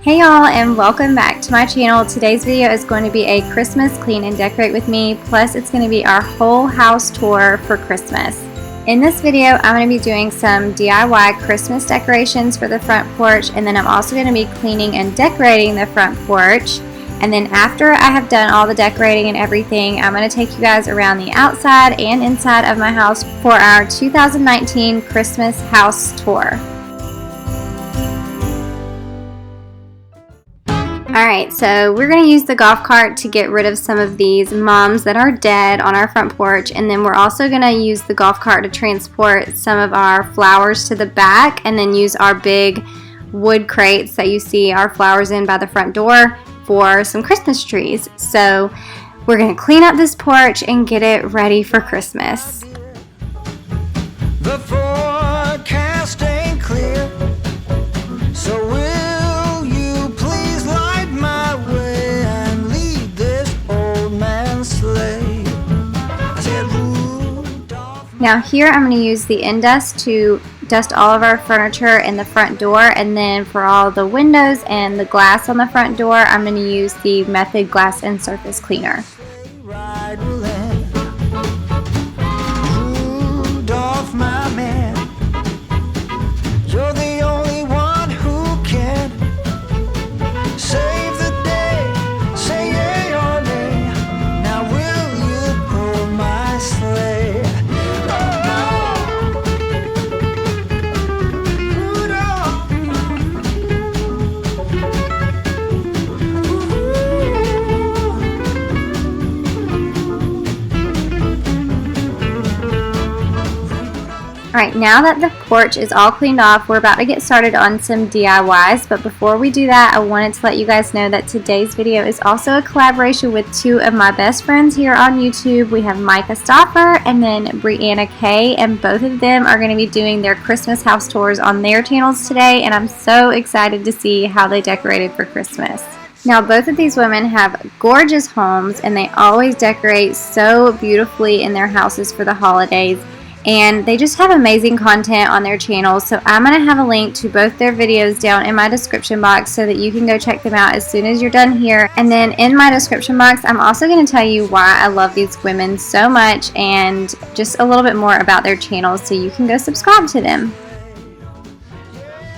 Hey y'all, and welcome back to my channel. Today's video is going to be a Christmas clean and decorate with me, plus it's going to be our whole house tour for Christmas. In this video, I'm going to be doing some DIY Christmas decorations for the front porch, and then I'm also going to be cleaning and decorating the front porch. And then after I have done all the decorating and everything, I'm going to take you guys around the outside and inside of my house for our 2019 Christmas house tour. Alright, so we're going to use the golf cart to get rid of some of these mums that are dead on our front porch, and then we're also going to use the golf cart to transport some of our flowers to the back, and then use our big wood crates that you see our flowers in by the front door for some Christmas trees. So we're going to clean up this porch and get it ready for Christmas. The forecast ain't clear, so will you please light my way and lead this old man's sleigh? I said, Rudolph. Now here I'm going to use the Indust to dust all of our furniture in the front door, and then for all the windows and the glass on the front door, I'm going to use the Method Glass and Surface Cleaner. Rudolph, my man, you're the only one who can save the day. Say yea or nay. Now will you pull my sleigh? Alright, now that the porch is all cleaned off, we're about to get started on some DIYs, but before we do that, I wanted to let you guys know that today's video is also a collaboration with two of my best friends here on YouTube. We have Micah Stoffer and then Brianna K, and both of them are going to be doing their Christmas house tours on their channels today, and I'm so excited to see how they decorated for Christmas. Now, both of these women have gorgeous homes, and they always decorate so beautifully in their houses for the holidays. And they just have amazing content on their channels, so I'm going to have a link to both their videos down in my description box so that you can go check them out as soon as you're done here. And then in my description box, I'm also going to tell you why I love these women so much and just a little bit more about their channels so you can go subscribe to them.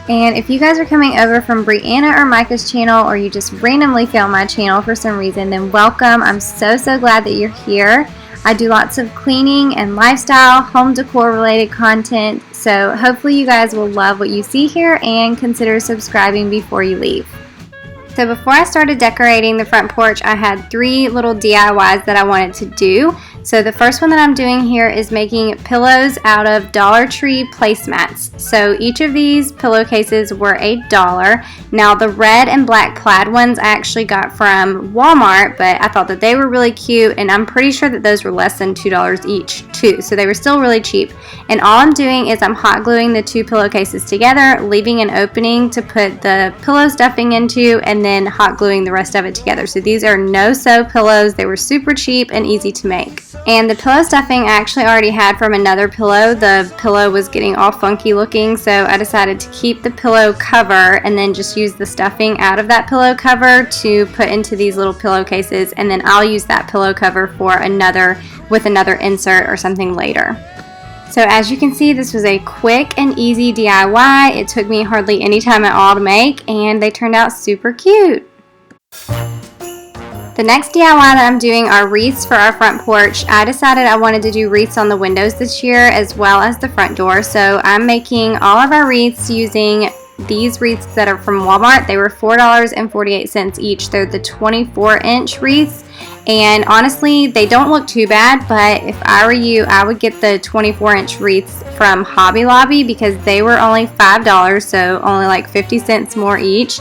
And if you guys are coming over from Brianna or Micah's channel, or you just randomly found my channel for some reason, then welcome. I'm so glad that you're here. I do lots of cleaning and lifestyle, home decor related content, so hopefully you guys will love what you see here and consider subscribing before you leave. So before I started decorating the front porch, I had three little DIYs that I wanted to do. So the first one that I'm doing here is making pillows out of Dollar Tree placemats. So each of these pillowcases were $1. Now the red and black plaid ones I actually got from Walmart, but I thought that they were really cute, and I'm pretty sure that those were less than $2 each too. So they were still really cheap. And all I'm doing is I'm hot gluing the two pillowcases together, leaving an opening to put the pillow stuffing into, and then hot gluing the rest of it together. So these are no-sew pillows. They were super cheap and easy to make. And the pillow stuffing I actually already had from another pillow. The pillow was getting all funky looking, so I decided to keep the pillow cover and then just use the stuffing out of that pillow cover to put into these little pillowcases, and then I'll use that pillow cover for another insert or something later. So as you can see, this was a quick and easy DIY. It took me hardly any time at all to make, and they turned out super cute. The next DIY that I'm doing are wreaths for our front porch. I decided I wanted to do wreaths on the windows this year as well as the front door. So I'm making all of our wreaths using these wreaths that are from Walmart. They were $4.48 each. They're the 24-inch wreaths. And honestly, they don't look too bad, but if I were you, I would get the 24-inch wreaths from Hobby Lobby because they were only $5, so only like 50 cents more each.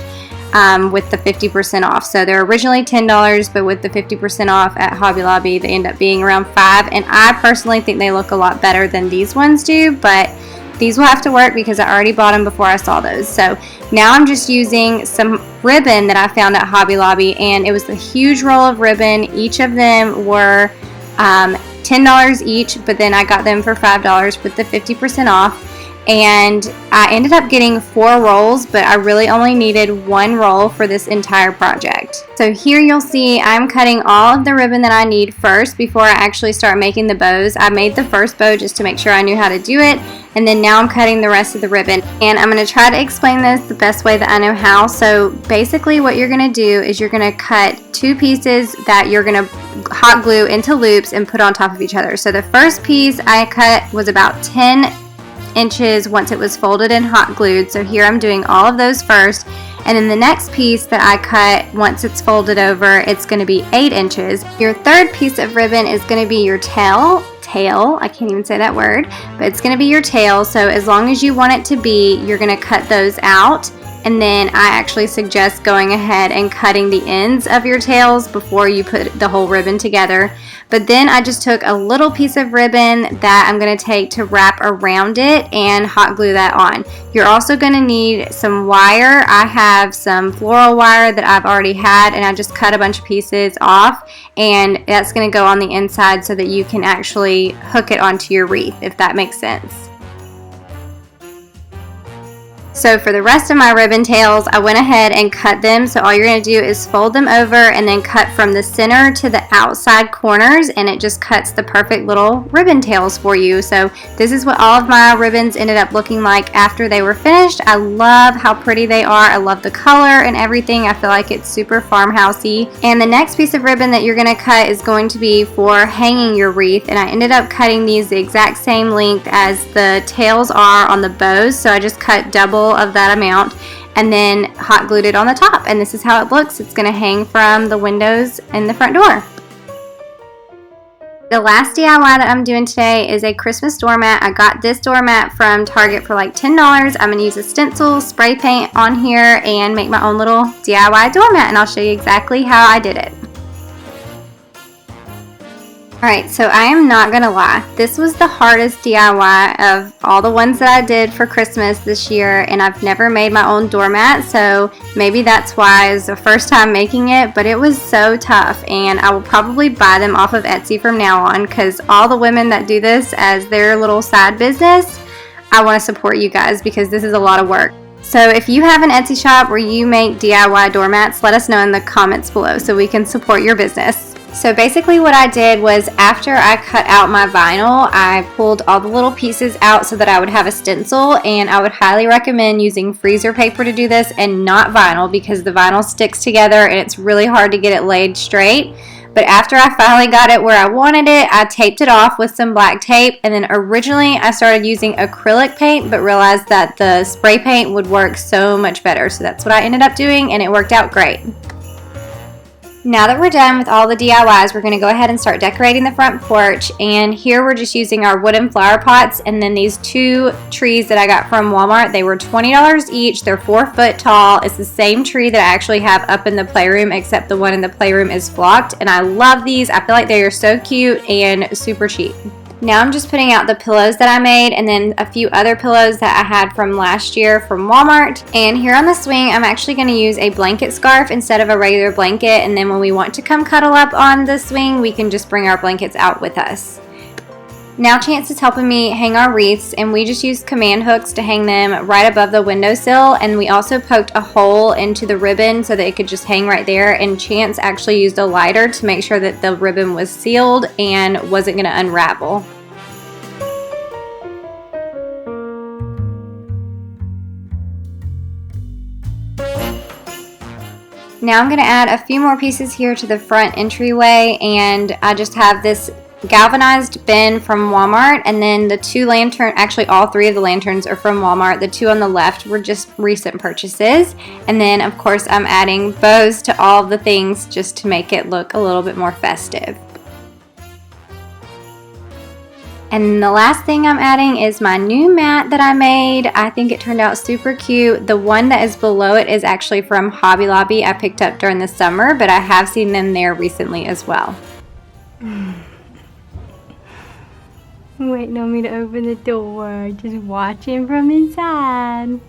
With the 50% off. So they're originally $10, but with the 50% off at Hobby Lobby, they end up being around $5. And I personally think they look a lot better than these ones do, but these will have to work because I already bought them before I saw those. So now I'm just using some ribbon that I found at Hobby Lobby, and it was a huge roll of ribbon. Each of them were $10 each, but then I got them for $5 with the 50% off. and I ended up getting 4 rolls, but I really only needed 1 roll for this entire project. So here you'll see I'm cutting all of the ribbon that I need first before I actually start making the bows. I made the first bow just to make sure I knew how to do it, and then now I'm cutting the rest of the ribbon. And I'm going to try to explain this the best way that I know how. So basically what you're going to do is you're going to cut 2 pieces that you're going to hot glue into loops and put on top of each other. So the first piece I cut was about 10 inches once it was folded and hot glued. So here I'm doing all of those first, and then the next piece that I cut once it's folded over, it's going to be 8 inches. Your third piece of ribbon is going to be your tail, I can't even say that word, but it's going to be your tail. So as long as you want it to be, you're going to cut those out. And then I actually suggest going ahead and cutting the ends of your tails before you put the whole ribbon together. But then I just took a little piece of ribbon that I'm going to take to wrap around it and hot glue that on. You're also going to need some wire. I have some floral wire that I've already had, and I just cut a bunch of pieces off, and that's going to go on the inside so that you can actually hook it onto your wreath, if that makes sense. So for the rest of my ribbon tails, I went ahead and cut them. So all you're going to do is fold them over and then cut from the center to the outside corners, and it just cuts the perfect little ribbon tails for you. So this is what all of my ribbons ended up looking like after they were finished. I love how pretty they are. I love the color and everything. I feel like it's super farmhousey. And the next piece of ribbon that you're going to cut is going to be for hanging your wreath, and I ended up cutting these the exact same length as the tails are on the bows. So I just cut double of that amount and then hot glued it on the top, and this is how it looks. It's going to hang from the windows in the front door. The last DIY that I'm doing today is a Christmas doormat. I got this doormat from Target for like $10. I'm going to use a stencil, spray paint on here, and make my own little DIY doormat, and I'll show you exactly how I did it. Alright, so I am not going to lie, this was the hardest DIY of all the ones that I did for Christmas this year, and I've never made my own doormat, so maybe that's why it was the first time making it, but it was so tough, and I will probably buy them off of Etsy from now on, because all the women that do this as their little side business, I want to support you guys because this is a lot of work. So if you have an Etsy shop where you make DIY doormats, let us know in the comments below so we can support your business. So basically what I did was, after I cut out my vinyl, I pulled all the little pieces out so that I would have a stencil, and I would highly recommend using freezer paper to do this and not vinyl, because the vinyl sticks together and it's really hard to get it laid straight. But after I finally got it where I wanted it, I taped it off with some black tape, and then originally I started using acrylic paint but realized that the spray paint would work so much better, so that's what I ended up doing, and it worked out great. Now that we're done with all the DIYs, we're going to go ahead and start decorating the front porch, and here we're just using our wooden flower pots and then these 2 trees that I got from Walmart. They were $20 each. They're 4 foot tall. It's the same tree that I actually have up in the playroom, except the one in the playroom is flocked, and I love these. I feel like they are so cute and super cheap. Now I'm just putting out the pillows that I made, and then a few other pillows that I had from last year from Walmart. And here on the swing, I'm actually going to use a blanket scarf instead of a regular blanket, and then when we want to come cuddle up on the swing, we can just bring our blankets out with us. Now Chance is helping me hang our wreaths, and we just used command hooks to hang them right above the windowsill, and we also poked a hole into the ribbon so that it could just hang right there, and Chance actually used a lighter to make sure that the ribbon was sealed and wasn't going to unravel. Now I'm going to add a few more pieces here to the front entryway, and I just have this galvanized bin from Walmart, and then the 2 lanterns, actually all 3 of the lanterns are from Walmart. The 2 on the left were just recent purchases, and then of course I'm adding bows to all of the things just to make it look a little bit more festive. And the last thing I'm adding is my new mat that I made. I think it turned out super cute. The one that is below it is actually from Hobby Lobby. I picked up during the summer, but I have seen them there recently as well. Waiting on me to open the door, just watching from inside.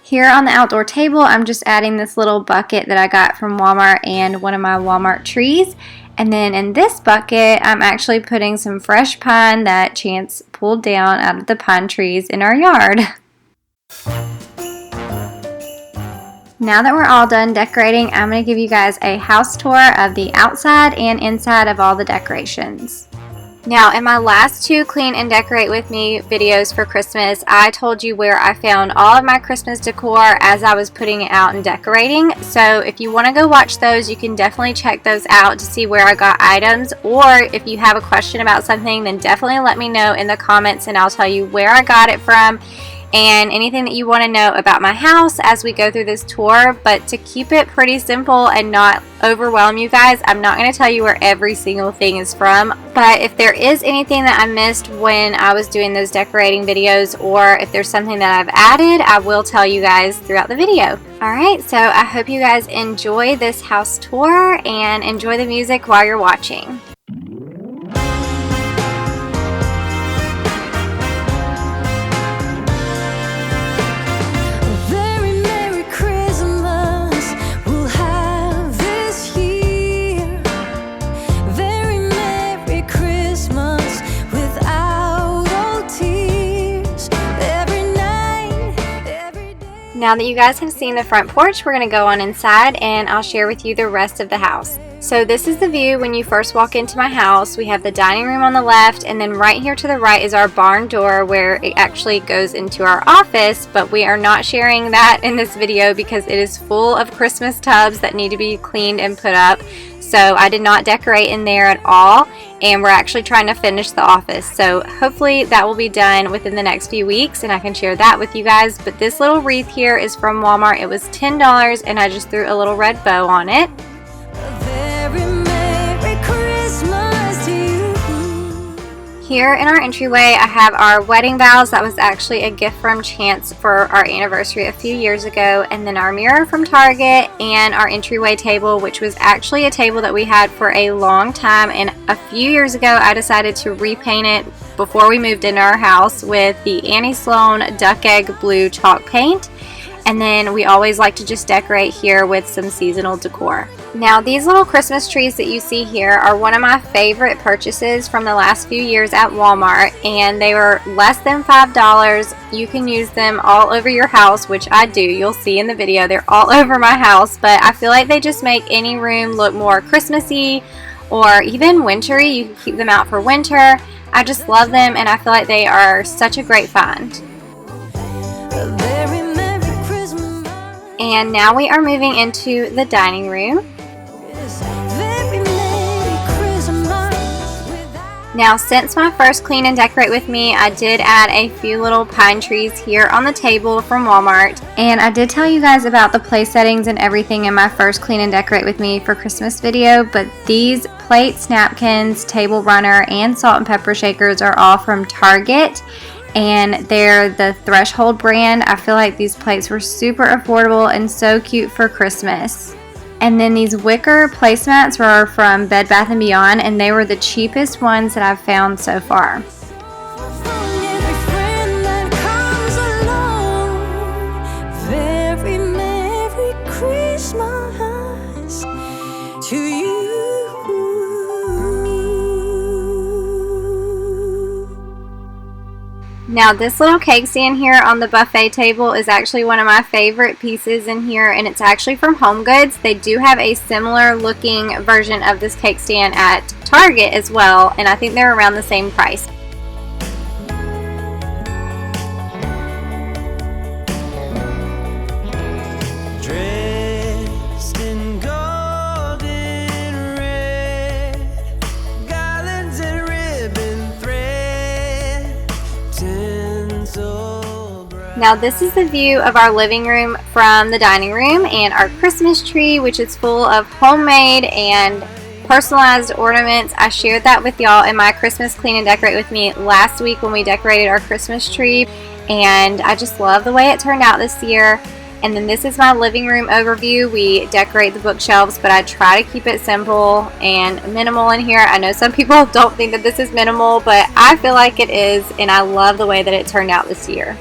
Here on the outdoor table, I'm just adding this little bucket that I got from Walmart and one of my Walmart trees. And then in this bucket, I'm actually putting some fresh pine that Chance pulled down out of the pine trees in our yard. Now that we're all done decorating, I'm going to give you guys a house tour of the outside and inside of all the decorations. Now, in my last 2 Clean and Decorate With Me videos for Christmas, I told you where I found all of my Christmas decor as I was putting it out and decorating. So if you want to go watch those, you can definitely check those out to see where I got items. Or if you have a question about something, then definitely let me know in the comments and I'll tell you where I got it from and anything that you want to know about my house as we go through this tour. But to keep it pretty simple and not overwhelm you guys, I'm not going to tell you where every single thing is from. But if there is anything that I missed when I was doing those decorating videos, or if there's something that I've added, I will tell you guys throughout the video. Alright, so I hope you guys enjoy this house tour and enjoy the music while you're watching. Now that you guys have seen the front porch, we're going to go on inside and I'll share with you the rest of the house. So this is the view when you first walk into my house. We have the dining room on the left, and then right here to the right is our barn door where it actually goes into our office, but we are not sharing that in this video because it is full of Christmas tubs that need to be cleaned and put up. So I did not decorate in there at all, and we're actually trying to finish the office. So hopefully that will be done within the next few weeks and I can share that with you guys. But this little wreath here is from Walmart. It was $10 and I just threw a little red bow on it. Here in our entryway, I have our wedding vows. That was actually a gift from Chance for our anniversary a few years ago. And then our mirror from Target, and our entryway table, which was actually a table that we had for a long time. And a few years ago, I decided to repaint it before we moved into our house with the Annie Sloan Duck Egg Blue chalk paint. And then we always like to just decorate here with some seasonal decor. Now these little Christmas trees that you see here are one of my favorite purchases from the last few years at Walmart, and they were less than $5. You can use them all over your house, which I do. You'll see in the video they're all over my house, but I feel like they just make any room look more Christmassy or even wintry. You can keep them out for winter. I just love them and I feel like they are such a great find. And now we are moving into the dining room. Now since my first Clean and Decorate With Me, I did add a few little pine trees here on the table from Walmart. And I did tell you guys about the place settings and everything in my first Clean and Decorate With Me for Christmas video, but these plates, napkins, table runner, and salt and pepper shakers are all from Target. And they're the Threshold brand. I feel like these plates were super affordable and so cute for Christmas. And then these wicker placemats were from Bed Bath & Beyond, and they were the cheapest ones that I've found so far. Now this little cake stand here on the buffet table is actually one of my favorite pieces in here, and it's actually from Home Goods. They do have a similar looking version of this cake stand at Target as well, and I think they're around the same price. Now this is the view of our living room from the dining room, and our Christmas tree, which is full of homemade and personalized ornaments. I shared that with y'all in my Christmas Clean and Decorate With Me last week when we decorated our Christmas tree, and I just love the way it turned out this year. And then this is my living room overview. We decorate the bookshelves, but I try to keep it simple and minimal in here. I know some people don't think that this is minimal, but I feel like it is, and I love the way that it turned out this year.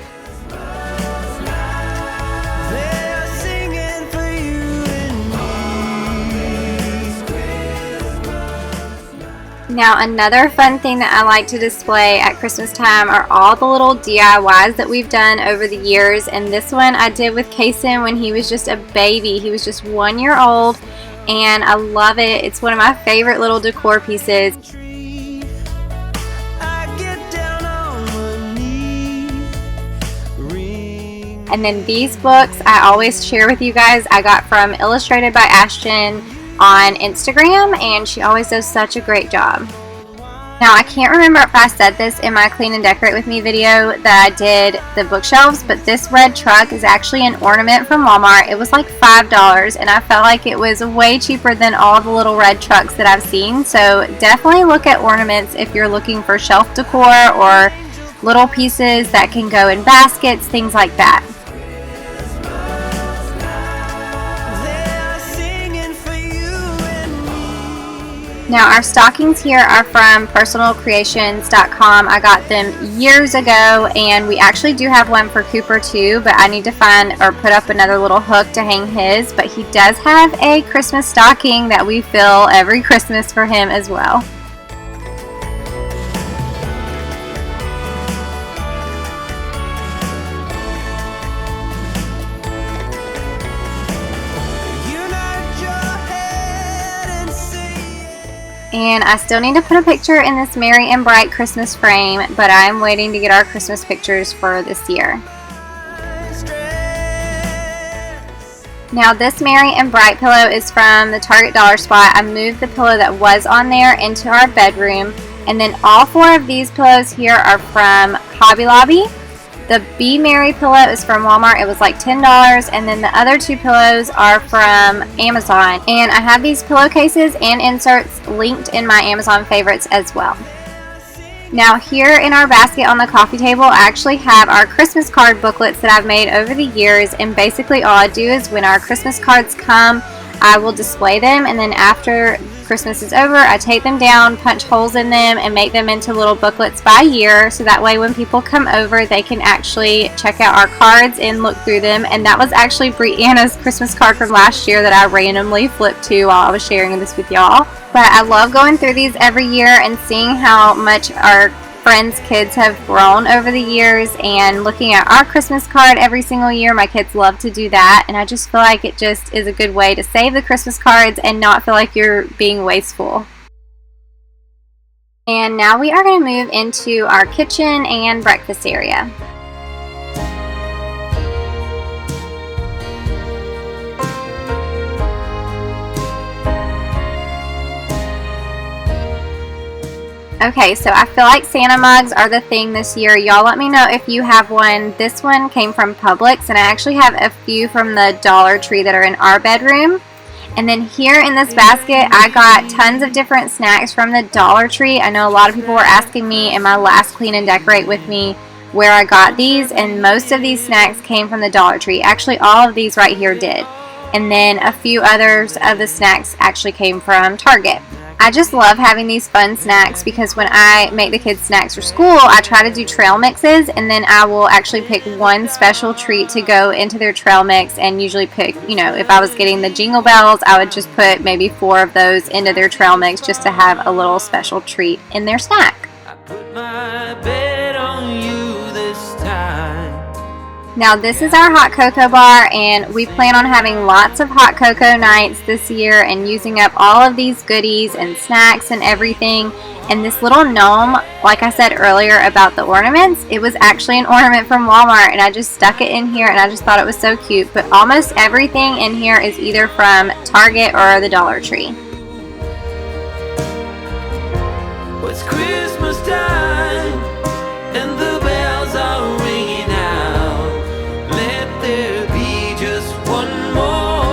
Now another fun thing that I like to display at Christmas time are all the little DIYs that we've done over the years, and this one I did with Kason when he was just a baby. He was just 1 year old, and I love it. It's one of my favorite little decor pieces. And then these books I always share with you guys, I got from Illustrated by Ashton on Instagram, and she always does such a great job. Now I can't remember if I said this in my Clean and Decorate With Me video that I did the bookshelves, but this red truck is actually an ornament from Walmart. It was like $5, and I felt like it was way cheaper than all the little red trucks that I've seen. So definitely look at ornaments if you're looking for shelf decor or little pieces that can go in baskets, things like that. Now our stockings here are from personalcreations.com. I got them years ago, and we actually do have one for Cooper too, but I need to find or put up another little hook to hang his. But he does have a Christmas stocking that we fill every Christmas for him as well. And I still need to put a picture in this Merry and Bright Christmas frame, but I'm waiting to get our Christmas pictures for this year. Now this Merry and Bright pillow is from the Target Dollar Spot. I moved the pillow that was on there into our bedroom. And then all 4 of these pillows here are from Hobby Lobby. The Be Merry pillow is from Walmart. It was like $10, and then the other 2 pillows are from Amazon. And I have these pillowcases and inserts linked in my Amazon favorites as well. Now here in our basket on the coffee table, I actually have our Christmas card booklets that I've made over the years, and basically all I do is when our Christmas cards come, I will display them, and then after Christmas is over, I take them down, punch holes in them, and make them into little booklets by year, so that way when people come over, they can actually check out our cards and look through them. And that was actually Brianna's Christmas card from last year that I randomly flipped to while I was sharing this with y'all. But I love going through these every year and seeing how much our friends' kids have grown over the years, and looking at our Christmas card every single year. My kids love to do that, and I just feel like it just is a good way to save the Christmas cards and not feel like you're being wasteful. And now we are going to move into our kitchen and breakfast area. Okay, so I feel like Santa mugs are the thing this year. Y'all let me know if you have one. This one came from Publix, and I actually have a few from the Dollar Tree that are in our bedroom. And then here in this basket, I got tons of different snacks from the Dollar Tree. I know a lot of people were asking me in my last Clean and Decorate with me where I got these, and most of these snacks came from the Dollar Tree. Actually, all of these right here did. And then a few others of the snacks actually came from Target. I just love having these fun snacks because when I make the kids snacks for school, I try to do trail mixes, and then I will actually pick one special treat to go into their trail mix, and usually pick, you know, if I was getting the Jingle Bells, I would just put maybe 4 of those into their trail mix just to have a little special treat in their snack. I put my bet on you this time. Now this is our hot cocoa bar, and we plan on having lots of hot cocoa nights this year and using up all of these goodies and snacks and everything. And this little gnome, like I said earlier about the ornaments, it was actually an ornament from Walmart, and I just stuck it in here and I just thought it was so cute. But almost everything in here is either from Target or the Dollar Tree. It's Christmas time and the bells are ringing out. Let there be just one more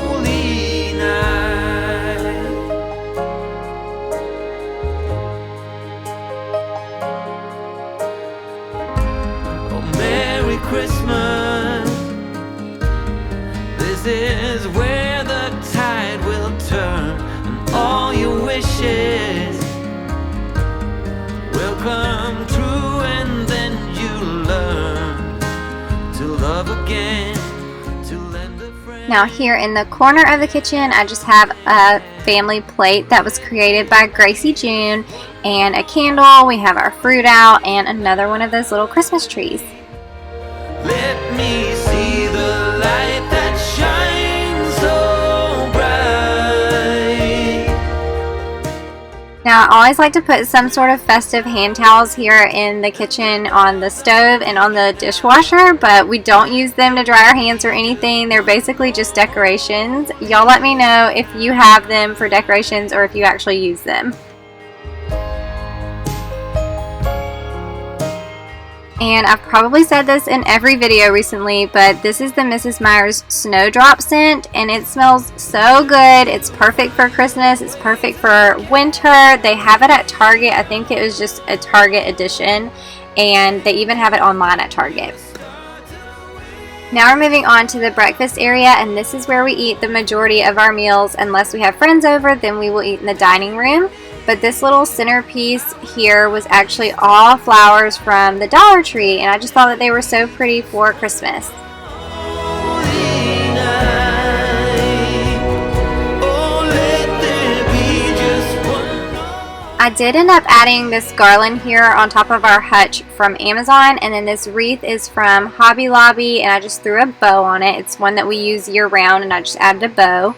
holy night. Oh, Merry Christmas. This is where the tide will turn, and all your wishes will come true, and then you learn to love again, to lend a friend. Now here in the corner of the kitchen, I just have a family plate that was created by Gracie Joon, and a candle. We have our fruit out and another one of those little Christmas trees. Let me see the light that shines so bright. Now I always like to put some sort of festive hand towels here in the kitchen on the stove and on the dishwasher, but we don't use them to dry our hands or anything. They're basically just decorations. Y'all let me know if you have them for decorations or if you actually use them. And I've probably said this in every video recently, but this is the Mrs. Meyers Snowdrop scent, and it smells so good. It's perfect for Christmas. It's perfect for winter. They have it at Target. I think it was just a Target edition, and they even have it online at Target. Now we're moving on to the breakfast area, and this is where we eat the majority of our meals. Unless we have friends over, then we will eat in the dining room. But this little centerpiece here was actually all flowers from the Dollar Tree, and I just thought that they were so pretty for Christmas. I did end up adding this garland here on top of our hutch from Amazon, and then this wreath is from Hobby Lobby, and I just threw a bow on it. It's one that we use year round, and I just added a bow.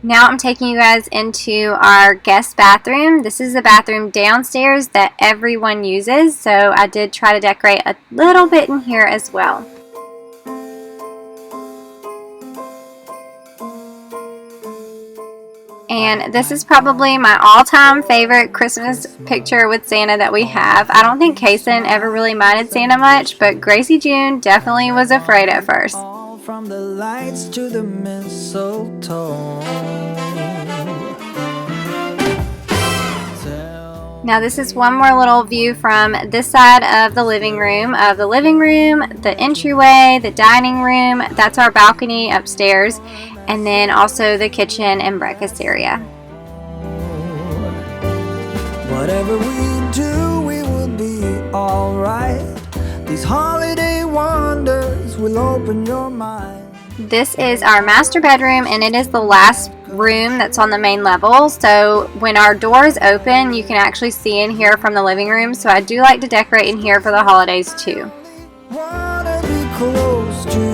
Now I'm taking you guys into our guest bathroom. This is the bathroom downstairs that everyone uses, so I did try to decorate a little bit in here as well. And this is probably my all-time favorite Christmas picture with Santa that we have. I don't think Kason ever really minded Santa much, but Gracie Joon definitely was afraid at first. From the lights to the mistletoe. Now this is one more little view from this side of the living room, the entryway, the dining room. That's our balcony upstairs, and then also the kitchen and breakfast area. Whatever we do, we will be alright. These holiday wonders will open your mind. This is our master bedroom, and it is the last room that's on the main level, so when our doors open you can actually see in here from the living room, so I do like to decorate in here for the holidays too. Wanna be close to you.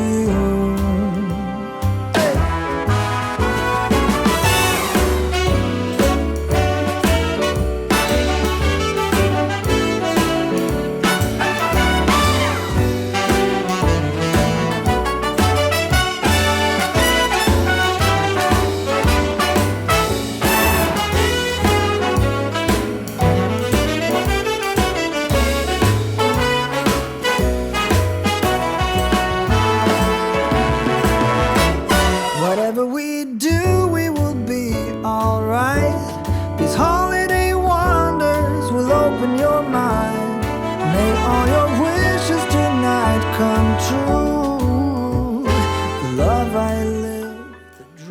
Whatever we do, we will be alright. These holiday wonders will open your mind. May all your wishes tonight come true. The love I live.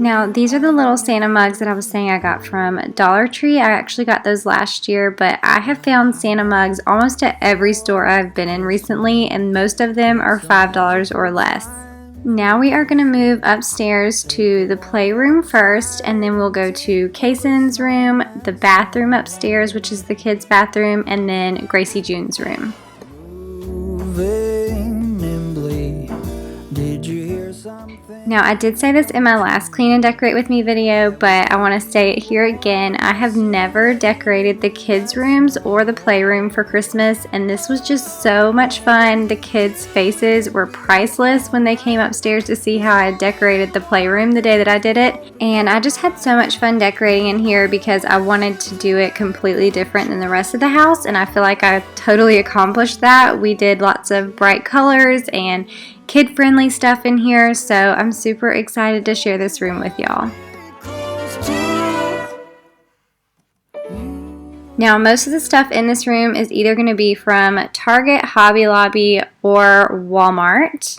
Now these are the little Santa mugs that I was saying I got from Dollar Tree. I actually got those last year, but I have found Santa mugs almost at every store I've been in recently, and most of them are $5 or less. Now we are going to move upstairs to the playroom first, and then we'll go to Kason's room, the bathroom upstairs, which is the kids' bathroom, and then Gracie Joon's room. Moving nimbly. Did you hear something? Now I did say this in my last Clean and Decorate With Me video, but I want to say it here again. I have never decorated the kids' rooms or the playroom for Christmas, and this was just so much fun. The kids' faces were priceless when they came upstairs to see how I decorated the playroom the day that I did it, and I just had so much fun decorating in here because I wanted to do it completely different than the rest of the house, and I feel like I totally accomplished that. We did lots of bright colors and kid-friendly stuff in here, so I'm super excited to share this room with y'all. Now most of the stuff in this room is either going to be from Target, Hobby Lobby, or Walmart.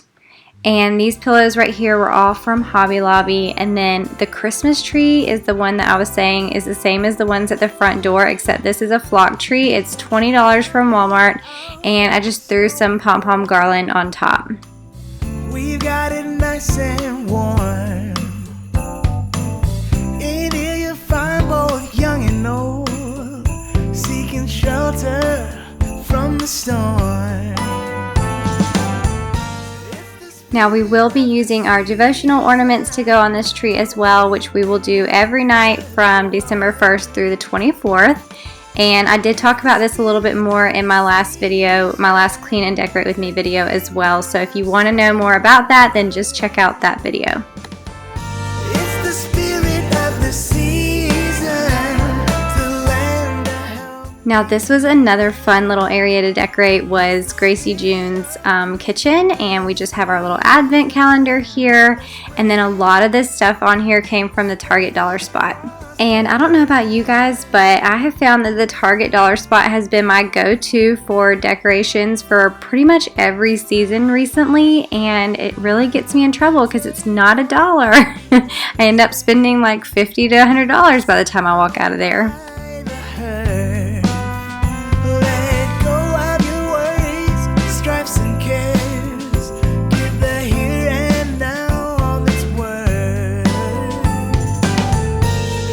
And these pillows right here were all from Hobby Lobby. And then the Christmas tree is the one that I was saying is the same as the ones at the front door, except this is a flock tree. It's $20 from Walmart, and I just threw some pom-pom garland on top. We've got it nice and warm. In here you find both young and old, seeking shelter from the storm. Now we will be using our devotional ornaments to go on this tree as well, which we will do every night from December 1st through the 24th. And I did talk about this a little bit more in my last video, my last Clean and Decorate With Me video as well. So if you want to know more about that, then just check out that video. It's the spirit of the season to lend a help. Now this was another fun little area to decorate, was Gracie Joon's kitchen, and we just have our little advent calendar here, and then a lot of this stuff on here came from the Target dollar spot. And I don't know about you guys, but I have found that the Target dollar spot has been my go-to for decorations for pretty much every season recently, and it really gets me in trouble because it's not $1. I end up spending like $50 to $100 by the time I walk out of there. Let go of your worries, stripes and cares. Give the here and now all its worth.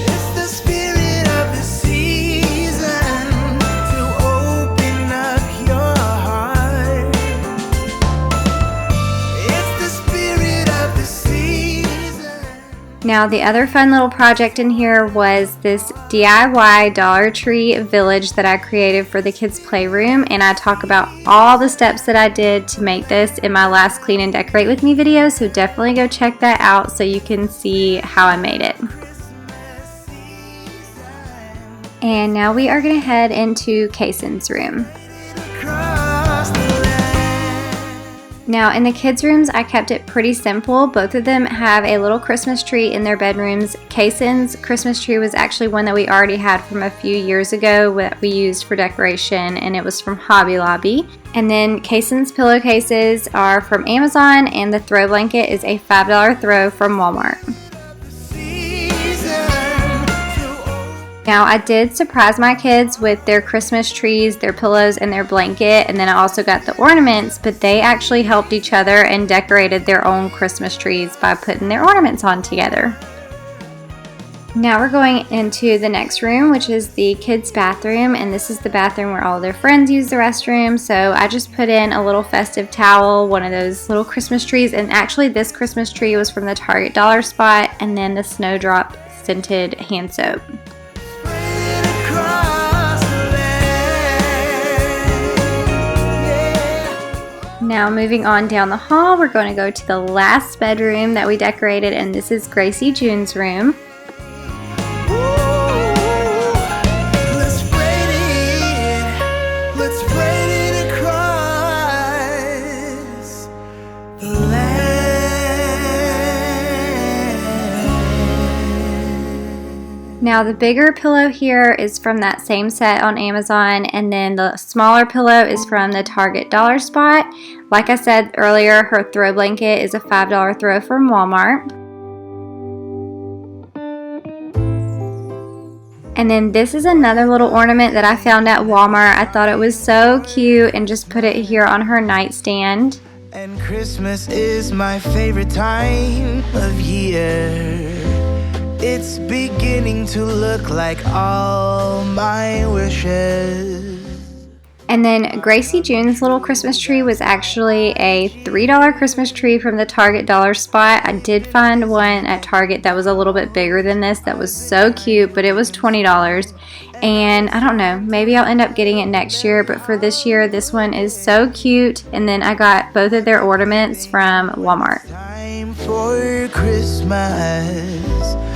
It's the spirit of the season to open up your heart. It's the spirit of the season. Now the other fun little project in here was this DIY Dollar Tree village that I created for the kids' playroom, and I talk about all the steps that I did to make this in my last Clean and Decorate With Me video, so definitely go check that out so you can see how I made it. And now we are going to head into Kaysen's room. Across the land. Now in the kids' rooms I kept it pretty simple. Both of them have a little Christmas tree in their bedrooms. Kaysen's Christmas tree was actually one that we already had from a few years ago that we used for decoration, and it was from Hobby Lobby. And then Kaysen's pillowcases are from Amazon, and the throw blanket is a $5 throw from Walmart. Now I did surprise my kids with their Christmas trees, their pillows, and their blanket, and then I also got the ornaments, but they actually helped each other and decorated their own Christmas trees by putting their ornaments on together. Now we're going into the next room, which is the kids' bathroom, and this is the bathroom where all their friends use the restroom. So I just put in a little festive towel, one of those little Christmas trees, and actually this Christmas tree was from the Target dollar spot, and then the Snowdrop scented hand soap. Now moving on down the hall, we're going to go to the last bedroom that we decorated, and this is Gracie Joon's room. Now the bigger pillow here is from that same set on Amazon, and then the smaller pillow is from the Target dollar spot. Like I said earlier, her throw blanket is a $5 throw from Walmart. And then this is another little ornament that I found at Walmart. I thought it was so cute and just put it here on her nightstand. And Christmas is my favorite time of year. It's beginning to look like all my wishes. And then Gracie Joon's little Christmas tree was actually a $3 Christmas tree from the Target dollar spot. I did find one at Target that was a little bit bigger than this that was so cute, but it was $20. And I don't know, maybe I'll end up getting it next year, but for this year, this one is so cute. And then I got both of their ornaments from Walmart. Time for Christmas.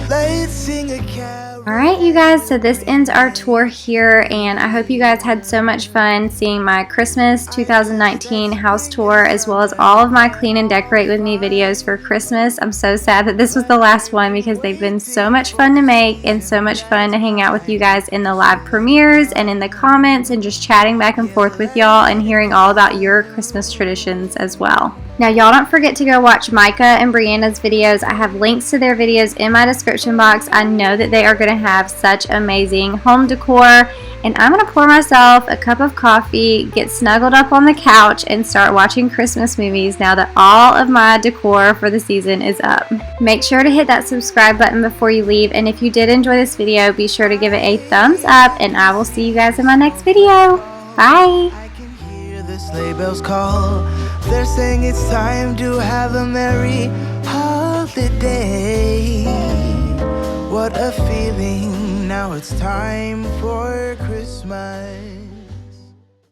Let's sing a carol. Alright you guys, so this ends our tour here, and I hope you guys had so much fun seeing my Christmas 2019 house tour, as well as all of my Clean and Decorate With Me videos for Christmas. I'm so sad that this was the last one because they've been so much fun to make and so much fun to hang out with you guys in the live premieres and in the comments and just chatting back and forth with y'all and hearing all about your Christmas traditions as well. Now, y'all don't forget to go watch Micah and Brianna's videos. I have links to their videos in my description box. I know that they are going to have such amazing home decor. And I'm going to pour myself a cup of coffee, get snuggled up on the couch, and start watching Christmas movies now that all of my decor for the season is up. Make sure to hit that subscribe button before you leave. And if you did enjoy this video, be sure to give it a thumbs up. And I will see you guys in my next video. Bye. The sleigh bells call. They're saying it's time to have a merry holiday. What a feeling. Now it's time for Christmas.